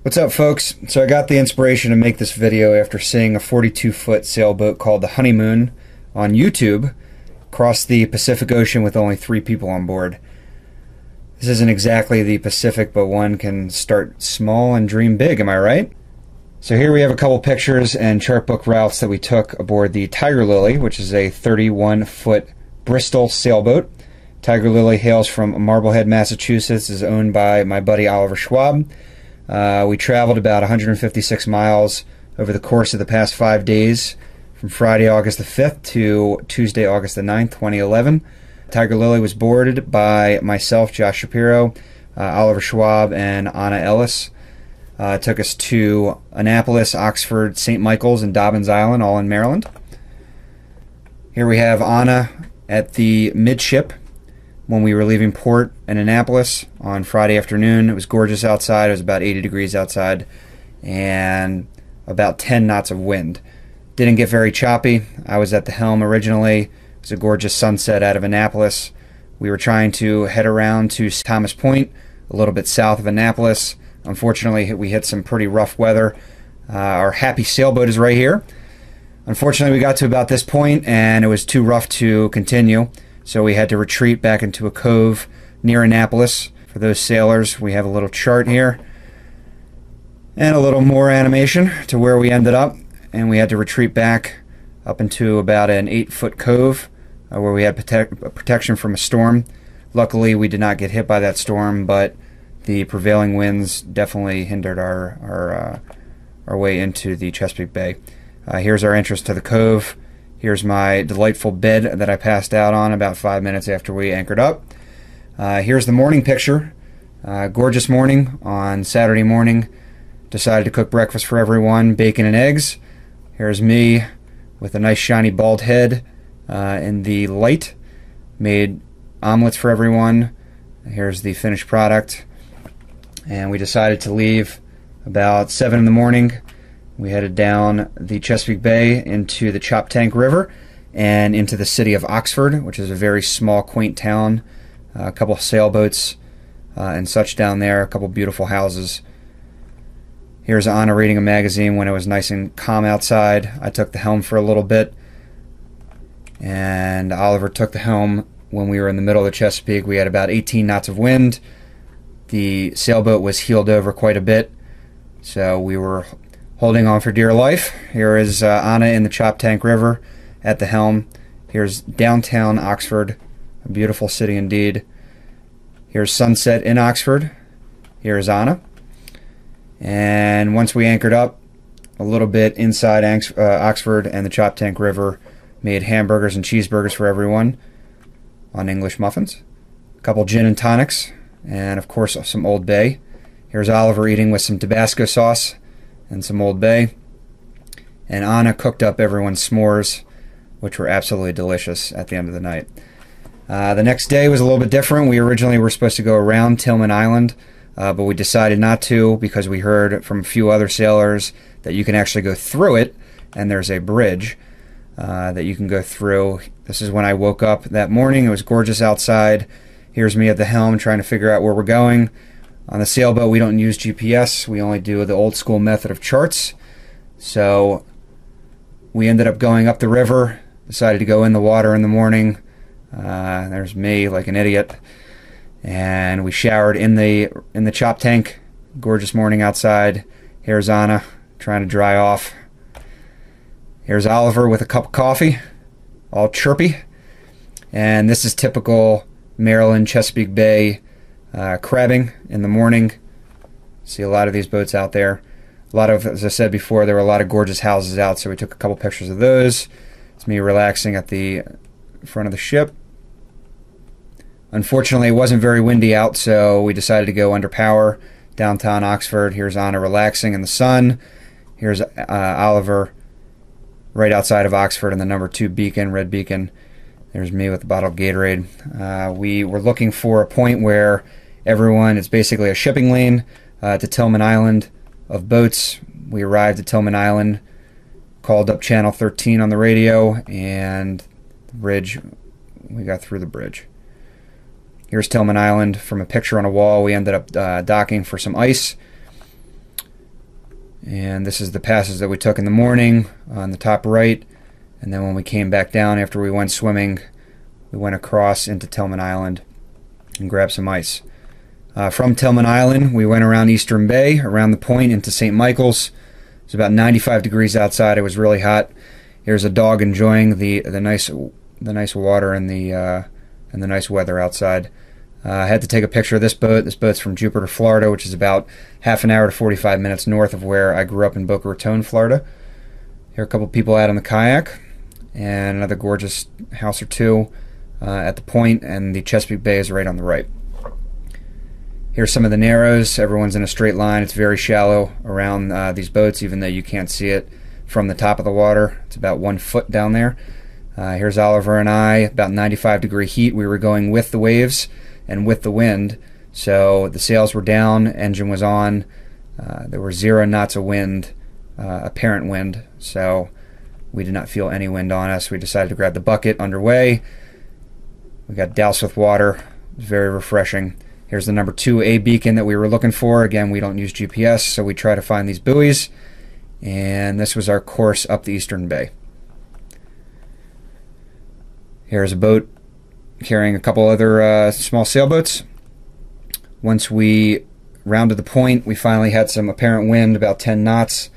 What's up, folks? So I got the inspiration to make this video after seeing a 42-foot sailboat called the Honeymoon on YouTube cross the Pacific Ocean with only 3 people on board. This isn't exactly the Pacific, but one can start small and dream big, am I right? So here we have a couple pictures and chart book routes that we took aboard the Tiger Lily, which is a 31-foot Bristol sailboat. Tiger Lily hails from Marblehead, Massachusetts, is owned by my buddy Oliver Schwab. We traveled about 156 miles over the course of the past 5 days, from Friday, August the 5th to Tuesday, August the 9th, 2011. Tiger Lily was boarded by myself, Josh Shapiro, Oliver Schwab, and Anna Ellis. It took us to Annapolis, Oxford, St. Michael's, and Dobbins Island, all in Maryland. Here we have Anna at the midship when we were leaving port in Annapolis on Friday afternoon. It was gorgeous outside. It was about 80 degrees outside and about 10 knots of wind. Didn't get very choppy. I was at the helm originally. It was a gorgeous sunset out of Annapolis. We were trying to head around to Thomas Point, a little bit south of Annapolis. Unfortunately, we hit some pretty rough weather. Our happy sailboat is right here. Unfortunately, we got to about this point and it was too rough to continue. So we had to retreat back into a cove near Annapolis. For those sailors, we have a little chart here and a little more animation to where we ended up. And we had to retreat back up into about an 8-foot cove where we had protection from a storm. Luckily, we did not get hit by that storm, but the prevailing winds definitely hindered our way into the Chesapeake Bay. Here's our entrance to the cove. Here's my delightful bed that I passed out on about 5 minutes after we anchored up. Here's the morning picture. Gorgeous morning on Saturday morning. Decided to cook breakfast for everyone, bacon and eggs. Here's me with a nice shiny bald head in the light. Made omelets for everyone. Here's the finished product. And we decided to leave about 7 in the morning. We headed down the Chesapeake Bay into the Choptank River and into the city of Oxford, which is a very small, quaint town. A couple sailboats and such down there, a couple beautiful houses. Here's Anna reading a magazine when it was nice and calm outside. I took the helm for a little bit, and Oliver took the helm when we were in the middle of the Chesapeake. We had about 18 knots of wind. The sailboat was heeled over quite a bit, so we were holding on for dear life. Here is Anna in the Choptank River at the helm. Here's downtown Oxford, a beautiful city indeed. Here's sunset in Oxford. Here's Anna. And once we anchored up a little bit inside Oxford and the Choptank River, made hamburgers and cheeseburgers for everyone on English muffins. A couple gin and tonics, and of course some Old Bay. Here's Oliver eating with some Tabasco sauce and some Old Bay. And Anna cooked up everyone's s'mores, which were absolutely delicious at the end of the night. The next day was a little bit different. We originally were supposed to go around Tillman Island, but we decided not to because we heard from a few other sailors that you can actually go through it, and there's a bridge that you can go through. This is when I woke up that morning. It was gorgeous outside. Here's me at the helm trying to figure out where we're going. On the sailboat, we don't use GPS. We only do the old school method of charts. So we ended up going up the river, decided to go in the water in the morning. There's me like an idiot. And we showered in the chop tank. Gorgeous morning outside. Here's Anna trying to dry off. Here's Oliver with a cup of coffee, all chirpy. And this is typical Maryland, Chesapeake Bay crabbing in the morning. See a lot of these boats out there. A lot of, as I said before, there were a lot of gorgeous houses out, so we took a couple pictures of those. It's me relaxing at the front of the ship. Unfortunately, it wasn't very windy out, so we decided to go under power downtown Oxford. Here's Anna relaxing in the sun. Here's Oliver right outside of Oxford in the number 2 beacon, red beacon. There's me with a bottle of Gatorade. We were looking for a point where everyone, it's basically a shipping lane to Tillman Island of boats. We arrived at Tillman Island, called up channel 13 on the radio, and the bridge, we got through the bridge. Here's Tillman Island from a picture on a wall. We ended up docking for some ice. And this is the passage that we took in the morning on the top right. And then when we came back down after we went swimming, we went across into Tillman Island and grabbed some ice. From Tillman Island, we went around Eastern Bay, around the point into St. Michael's. It's about 95 degrees outside. It was really hot. Here's a dog enjoying the nice water and the nice weather outside. I had to take a picture of this boat. This boat's from Jupiter, Florida, which is about half an hour to 45 minutes north of where I grew up in Boca Raton, Florida. Here are a couple people out on the kayak, and another gorgeous house or two at the point, and the Chesapeake Bay is right on the right. Here's some of the narrows. Everyone's in a straight line. It's very shallow around these boats, even though you can't see it from the top of the water. It's about 1 foot down there. Here's Oliver and I, about 95-degree heat. We were going with the waves and with the wind, so the sails were down, engine was on. There were 0 knots of wind, apparent wind, so we did not feel any wind on us. We decided to grab the bucket underway. We got doused with water. It was very refreshing. Here's the number 2A beacon that we were looking for. Again, we don't use GPS, so we try to find these buoys. And this was our course up the Eastern Bay. Here's a boat carrying a couple other small sailboats. Once we rounded the point, we finally had some apparent wind, about 10 knots.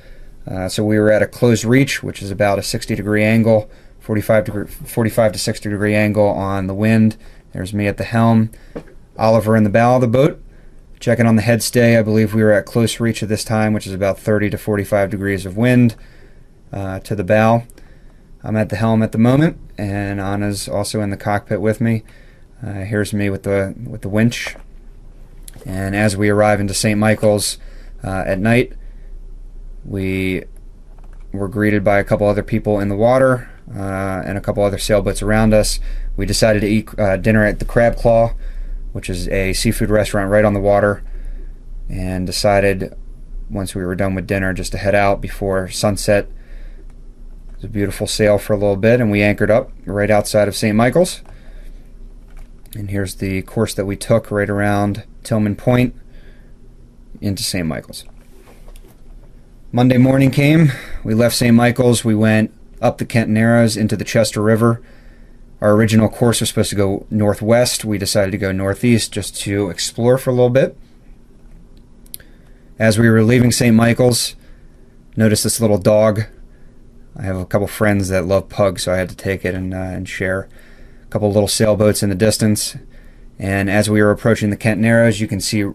So we were at a closed reach, which is about a 60-degree angle, 45 to 60-degree angle on the wind. There's me at the helm. Oliver in the bow of the boat, checking on the head stay. I believe we were at close reach at this time, which is about 30 to 45 degrees of wind to the bow. I'm at the helm at the moment, and Anna's also in the cockpit with me. Here's me with the winch. And as we arrive into St. Michael's at night, we were greeted by a couple other people in the water and a couple other sailboats around us. We decided to eat dinner at the Crab Claw, which is a seafood restaurant right on the water, and decided once we were done with dinner just to head out before sunset. It was a beautiful sail for a little bit, and we anchored up right outside of St. Michael's. And here's the course that we took right around Tillman Point into St. Michael's. Monday morning came. We left St. Michael's. We went up the Kent Narrows into the Chester River. Our original course was supposed to go northwest. We decided to go northeast just to explore for a little bit. As we were leaving St. Michael's, noticed this little dog. I have a couple friends that love pugs, so I had to take it and share. A couple little sailboats in the distance. And as we were approaching the Kent Narrows, you can see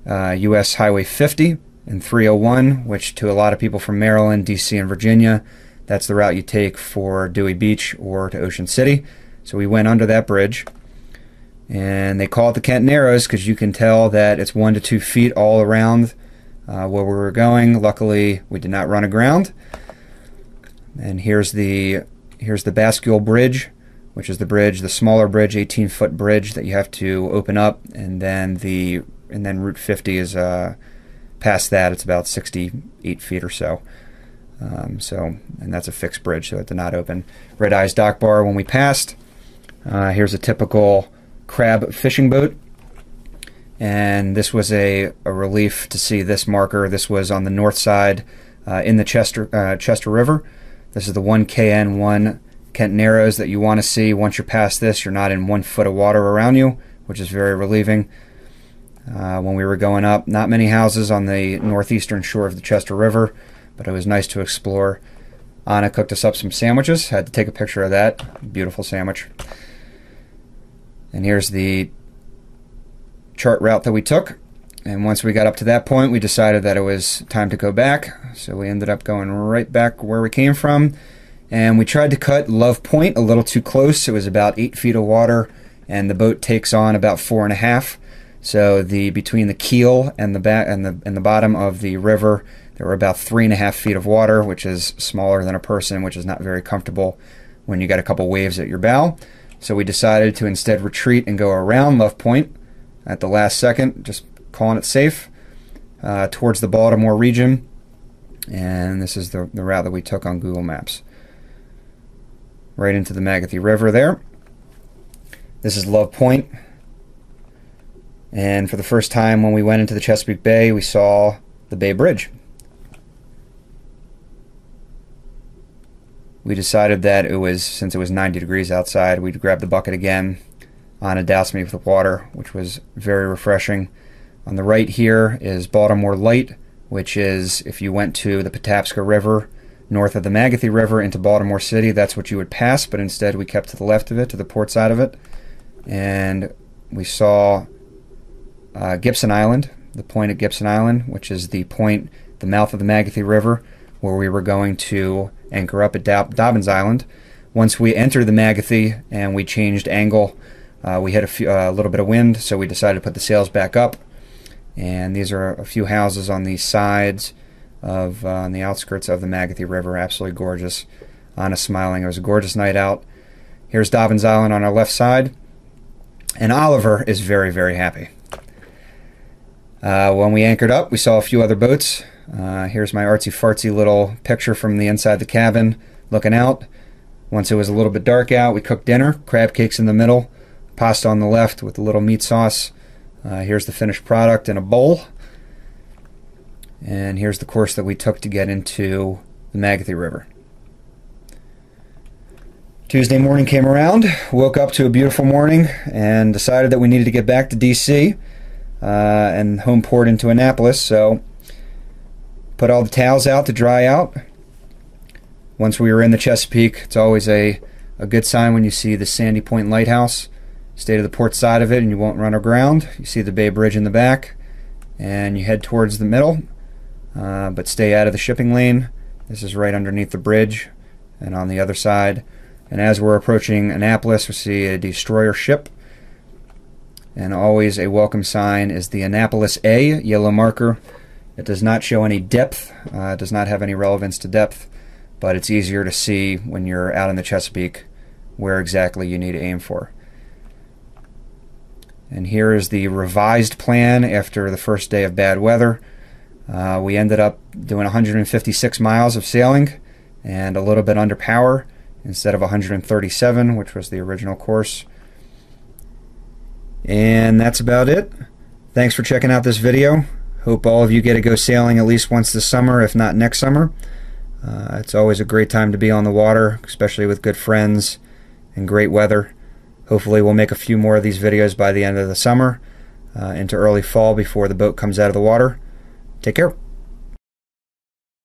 US Highway 50 and 301, which to a lot of people from Maryland, DC, and Virginia, that's the route you take for Dewey Beach or to Ocean City. So we went under that bridge, and they call it the Kent Narrows because you can tell that it's 1 to 2 feet all around where we were going. Luckily, we did not run aground. And here's the Bascule Bridge, which is the smaller bridge, 18-foot bridge that you have to open up, and then Route 50 is past that. It's about 68 feet or so. And that's a fixed bridge, so it did not open. Red Eyes Dock Bar when we passed. Here's a typical crab fishing boat. And this was a relief to see this marker. This was on the north side in the Chester River. This is the 1KN1 Kent Narrows that you want to see. Once you're past this, you're not in 1 foot of water around you, which is very relieving. When we were going up, not many houses on the northeastern shore of the Chester River, but it was nice to explore. Anna cooked us up some sandwiches. Had to take a picture of that. Beautiful sandwich. And here's the chart route that we took. And once we got up to that point, we decided that it was time to go back. So we ended up going right back where we came from. And we tried to cut Love Point a little too close. It was about 8 feet of water, and the boat takes on about 4.5. So between the keel and the bottom of the river, there were about 3.5 feet of water, which is smaller than a person, which is not very comfortable when you got a couple waves at your bow. So we decided to instead retreat and go around Love Point at the last second, just calling it safe, towards the Baltimore region. And this is the route that we took on Google Maps. Right into the Magathie River there. This is Love Point. And for the first time when we went into the Chesapeake Bay, we saw the Bay Bridge. we decided that since it was 90 degrees outside, we'd grab the bucket again. Anna doused me with water, which was very refreshing. On the right here is Baltimore Light, which is if you went to the Patapsco River north of the Magathie River into Baltimore City, that's what you would pass, but instead we kept to the left of it, to the port side of it. And we saw Gibson Island, the point at Gibson Island, which is the point, the mouth of the Magathie River, where we were going to anchor up at Dobbins Island. Once we entered the Magathie and we changed angle, we had a little bit of wind, so we decided to put the sails back up. And these are a few houses on the sides of, on the outskirts of the Magathie River. Absolutely gorgeous. Anna's smiling. It was a gorgeous night out. Here's Dobbins Island on our left side. And Oliver is very, very happy. When we anchored up, we saw a few other boats. Here's my artsy-fartsy little picture from the inside the cabin, looking out. Once it was a little bit dark out, we cooked dinner. Crab cakes in the middle, pasta on the left with a little meat sauce. Here's the finished product in a bowl. And here's the course that we took to get into the Magathie River. Tuesday morning came around, woke up to a beautiful morning, and decided that we needed to get back to DC and home port into Annapolis. So put all the towels out to dry out. Once we were in the Chesapeake, it's always a good sign when you see the Sandy Point Lighthouse. Stay to the port side of it and you won't run aground. You see the Bay Bridge in the back and you head towards the middle, but stay out of the shipping lane. This is right underneath the bridge and on the other side. And as we're approaching Annapolis, we see a destroyer ship. And always a welcome sign is the Annapolis A, yellow marker. It does not show any depth, it does not have any relevance to depth, but it's easier to see when you're out in the Chesapeake where exactly you need to aim for. And here is the revised plan after the first day of bad weather. We ended up doing 156 miles of sailing and a little bit under power instead of 137, which was the original course. And that's about it. Thanks for checking out this video. Hope all of you get to go sailing at least once this summer, if not next summer. It's always a great time to be on the water, especially with good friends and great weather. Hopefully we'll make a few more of these videos by the end of the summer, into early fall before the boat comes out of the water. Take care.